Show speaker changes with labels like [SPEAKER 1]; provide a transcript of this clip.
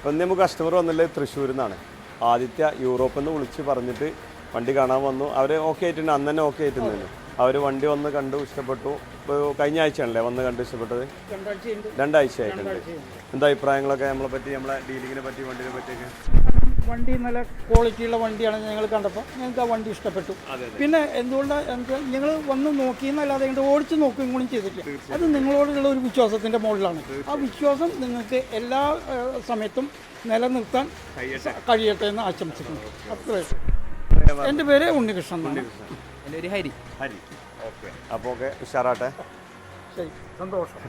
[SPEAKER 1] ഇപ്പം നമുക്ക് കസ്റ്റമർ വന്നില്ലേ തൃശ്ശൂരിൽ നിന്നാണ്. ആദിത്യ യൂറോപ്പിൽ നിന്ന് വിളിച്ച് പറഞ്ഞിട്ട് വണ്ടി കാണാൻ വന്നു. അവർ ഓക്കെ ആയിട്ടുണ്ട്, അന്ന് തന്നെ ഓക്കെ ആയിട്ടുണ്ടായിരുന്നു. അവർ വണ്ടി വന്ന് കണ്ടു, ഇഷ്ടപ്പെട്ടു. ഇപ്പോൾ കഴിഞ്ഞ ആഴ്ചയാണല്ലേ വന്ന് കണ്ട് ഇഷ്ടപ്പെട്ടത്? 2 ആഴ്ച ആയിട്ടുണ്ട്. എന്താ അഭിപ്രായങ്ങളൊക്കെ നമ്മളെ പറ്റി, നമ്മളെ ഡീലിങ്ങിനെ പറ്റി, വണ്ടിനെ പറ്റിയൊക്കെ?
[SPEAKER 2] വണ്ടി നല്ല ക്വാളിറ്റിയുള്ള വണ്ടിയാണ് ഞങ്ങൾ കണ്ടപ്പോൾ ഞങ്ങൾക്ക് ആ വണ്ടി ഇഷ്ടപ്പെട്ടു. പിന്നെ എന്തുകൊണ്ടാണ് ഞങ്ങൾ വന്ന് നോക്കിയെന്നല്ലാതെ ഞങ്ങൾ ഓടിച്ച് നോക്കുകയും കൂടി ചെയ്തിട്ടില്ല. അത് നിങ്ങളോടുള്ള ഒരു വിശ്വാസത്തിൻ്റെ മുകളിലാണ്. ആ വിശ്വാസം നിങ്ങൾക്ക് എല്ലാ സമയത്തും നിലനിർത്താൻ കഴിയട്ടെ എന്ന് ആശംസിക്കുന്നു. അത്രയും. എൻ്റെ പേര് ഉണ്ണികൃഷ്ണൻ.
[SPEAKER 3] എൻ്റെ പേര് ഹരി.
[SPEAKER 1] ഓക്കെ, അപ്പോൾ ഓക്കെ, ഉഷാറാട്ടെ.
[SPEAKER 2] ശരി, സന്തോഷം.